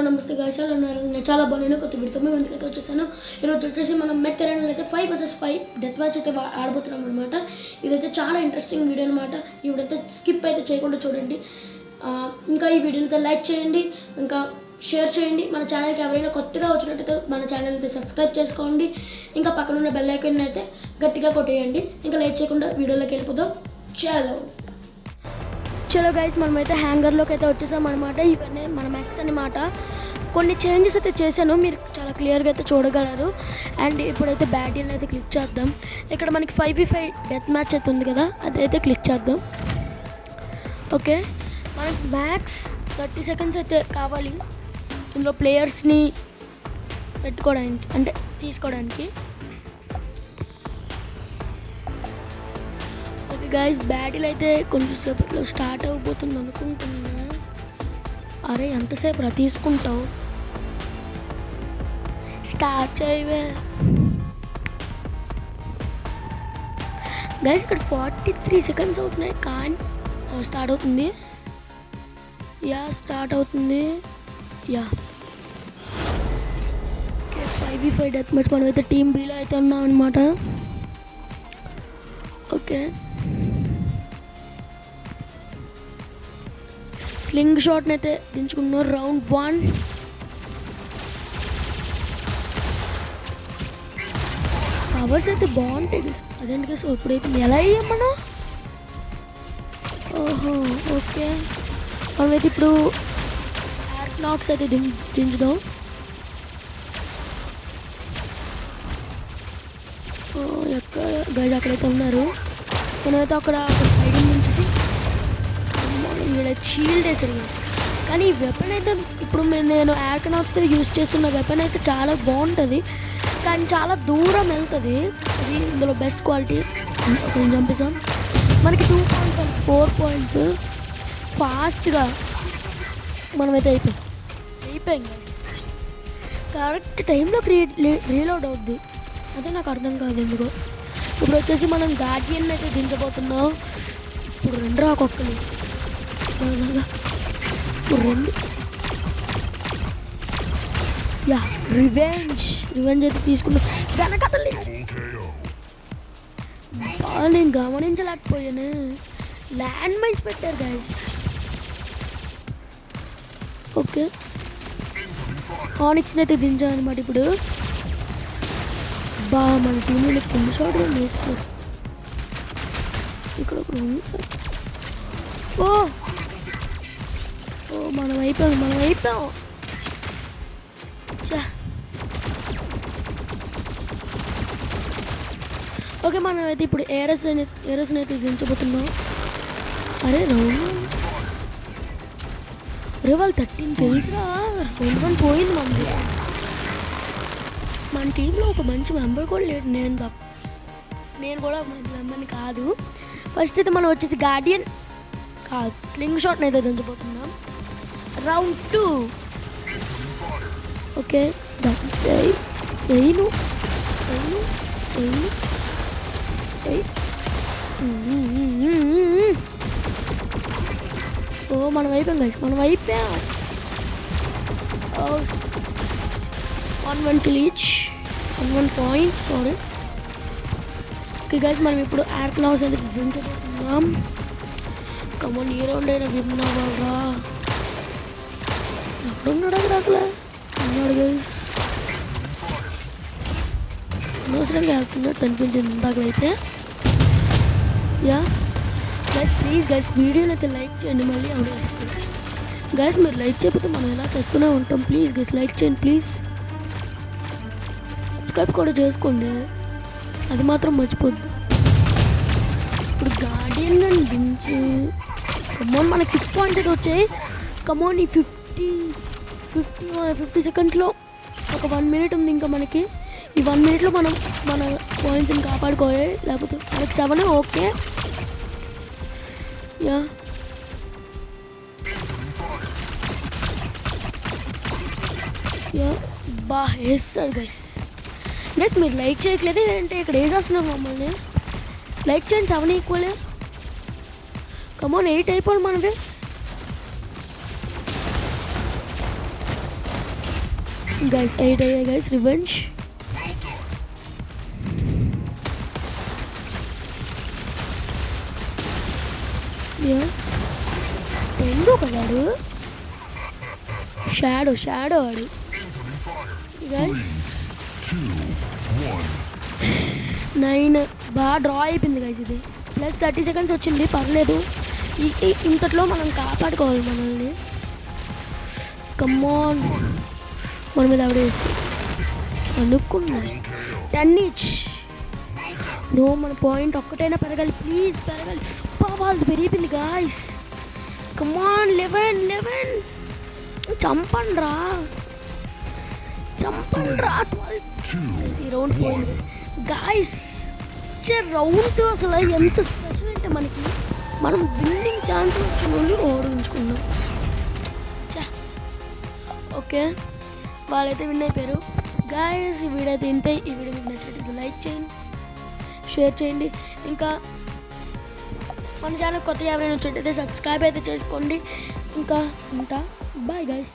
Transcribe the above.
Hello నమస్తే guys, ఎలా ఉన్నారు? నేను చాలా బాగున్నాను. కొత్త వీడియోతో మేము ఎందుకైతే వచ్చేసాను. ఈరోజు వచ్చేసి మనం మెక్ అరేనా అయితే 5 vs 5 డెత్ మ్యాచ్ అయితే ఆడబోతున్నాం అనమాట. ఇదైతే చాలా ఇంట్రెస్టింగ్ వీడియో అనమాట. ఈ వీడియో అయితే స్కిప్ అయితే చేయకుండా చూడండి. ఇంకా ఈ వీడియోని అయితే లైక్ చేయండి, ఇంకా షేర్ చేయండి. మన ఛానల్కి ఎవరైనా కొత్తగా వచ్చినట్టయితే మన ఛానల్ అయితే సబ్స్క్రైబ్ చేసుకోండి. ఇంకా పక్కన ఉన్న బెల్ ఐకాన్ అయితే గట్టిగా కొట్టేయండి. ఇంకా లేట్ చేయకుండా వీడియోలోకి వెళ్ళిపోదాం. చలో గైస్, మనమైతే హ్యాంగర్లోకి అయితే వచ్చేసాం అనమాట. ఇవన్నీ మన మ్యాక్స్ అన్నమాట. కొన్ని చేంజెస్ అయితే చేశాను, మీరు చాలా క్లియర్గా అయితే చూడగలరు. అండ్ ఇప్పుడైతే బ్యాటిల్ని అయితే క్లిక్ చేద్దాం. ఇక్కడ మనకి 5v5 డెత్ మ్యాచ్ అయితే ఉంది కదా, అదైతే క్లిక్ చేద్దాం. ఓకే, మనకి మ్యాక్స్ 30 seconds అయితే కావాలి ఇందులో ప్లేయర్స్ని పెట్టుకోవడానికి, అంటే తీసుకోవడానికి. గైస్, బ్యాటిల్ అయితే కొంచెం సేపట్లో స్టార్ట్ అయిపోతుంది అనుకుంటున్నా. అరే ఎంతసేపు రా తీసుకుంటావు, స్టార్ట్ చేయవే గైస్. ఇక్కడ 43 seconds అవుతున్నాయి, కానీ స్టార్ట్ అవుతుంది. స్టార్ట్ అవుతుంది. Okay, 5v5 death match. మనమైతే టీమ్ బీలో అయితే ఉన్నాం అనమాట. ఓకే, స్లింగ్ షాట్ని అయితే దించుకున్నాం. రౌండ్ 1. పవర్స్ అయితే బాగుంటాయి. అదేంటి సో ఇప్పుడైతే ఎలా అయ్యాం మనం? ఓహో, ఓకే. మనమైతే ఇప్పుడు ఎయిర్ నాక్స్ అయితే దించుదాం. ఎక్కడ గైజ్ అక్కడైతే ఉన్నారు. మనమైతే అక్కడ సైడింగ్ నుంచి ఇక్కడ షీల్డ్ వేసారు. కానీ ఈ వెపన్ అయితే ఇప్పుడు నేను యార్కనాక్స్తో యూజ్ చేస్తున్న వెపన్ అయితే చాలా బాగుంటుంది, కానీ చాలా దూరం వెళ్తుంది. అది ఇందులో బెస్ట్ క్వాలిటీ. కొంచెం చంపేసాం. మనకి 2.4 points ఫాస్ట్గా మనమైతే అయిపోయాం గైస్. కరెక్ట్ టైంలో రీలోడ్ అవుద్ది. అదే నాకు అర్థం కాదు ఎందుకో. ఇప్పుడు వచ్చేసి మనం గార్డియన్ అయితే దించబోతున్నాం. ఇప్పుడు 2 రాకొక్కలు, ఇప్పుడు 2. రివెంజ్ అయితే తీసుకున్నాం. వెనకతల నుంచి నేను గమనించలేకపోయాను. ల్యాండ్ మైన్స్ పెట్టారు గైస్. ఓకే, ఆనిక్స్ని అయితే దించాం అనమాట. ఇప్పుడు మన టీంలో కొన్ని షాట్గా వేస్తారు. ఇక్కడ మనం అయిపోయాం. ఓకే, మనం అయితే ఇప్పుడు ఏరస్ని అయితే దించబోతున్నాం. అరే వాళ్ళు 13 తెలుసురా. 1 పోయింది మనది. మన టీంలో ఒక మంచి మెంబర్ కూడా లేడు. నేను కూడా మంచి మెంబర్ని కాదు. ఫస్ట్ అయితే మనం వచ్చేసి గార్డియన్ కాదు, స్లింగ్ షాట్ని అయితే దించబోతున్నాం. రౌండ్ 2. ఓకే, మనం అయిపోయాం guys. 1 kill each, 1 point. Sorry. Okay guys, మనం ఇప్పుడు ఎయిర్ క్లాస్ అయితే దించబోతున్నాం. కమన్, ఈ రౌండ్ అయినా విన్నా బాగా. ఎప్పుడున్నాడు అక్కడ అసలు? ఉన్నాడు గైస్. అనవసరంగా వేస్తున్నట్టు అనిపించింది ఇందాకైతే. గైస్, ప్లీజ్ గైస్ వీడియోని అయితే లైక్ చేయండి. మళ్ళీ ఎవరు చేస్తారు గైస్? మీరు లైక్ చేయకపోతే మనం ఎలా చేస్తూనే ఉంటాం. ప్లీజ్ గైస్ లైక్ చేయండి ప్లీజ్. సబ్స్క్రైబ్ కూడా చేసుకోండి, అది మాత్రం మర్చిపోద్దు. ఇప్పుడు గార్డియన్ దించి కమోన్ మనకి 6 points అయితే వచ్చాయి. కమోన్, ఈ 50 secondsలో ఒక 1 minute ఉంది ఇంకా మనకి. ఈ 1 minuteలో మనం మన పాయింట్స్ని కాపాడుకోవాలి, లేకపోతే మనకి 7. ఓకే, వేస్తాడు గైస్. మీరు లైక్ చేయట్లేదు ఏంటంటే ఇక్కడ వేసేస్తున్నారు మమ్మల్ని. లైక్ చేయండి. 7 ఈక్వల్. కమోన్, 8 అయిపోయింది మనది. గైస్ 8 అయ్యాయి గైస్. రివెంజ్. రెండు కదాడు. షాడో వాడు గైస్. 9 బాగా డ్రా అయిపోయింది గైస్. ఇది ప్లస్ 30 సెకండ్స్ వచ్చింది, పర్లేదు. ఇంతట్లో మనం కాపాడుకోవాలి మనల్ని. కమ్మాన్, మన మీద ఆవిడ వేసి అనుకున్నా 10 ఈచ్. నో, మన పాయింట్ ఒక్కటైనా పెరగాలి, ప్లీజ్ పెరగాలి. వాళ్ళది పెరిగిపోయింది గాయస్. కమాన్ 11. చంపండి రా. ఈ రౌండ్ పోయింది గాయస్. రౌండ్ 2 అసలు ఎంత స్పెషల్ అంటే మనకి, మనం విన్నింగ్ ఛాన్స్ వచ్చిన వాళ్ళు ఓడించుకున్నాం. ఓకే, వాళ్ళైతే విన్ అయిపోయారు గాయస్. ఈ వీడియో అయితే ఇంతే. ఈ వీడియో మీకు నచ్చినట్లయితే లైక్ చేయండి, షేర్ చేయండి. ఇంకా మన ఛానల్ కొత్తగా ఎవరైనా వచ్చినట్టయితే సబ్స్క్రైబ్ అయితే చేసుకోండి. ఇంకా ఉంటా. Bye guys.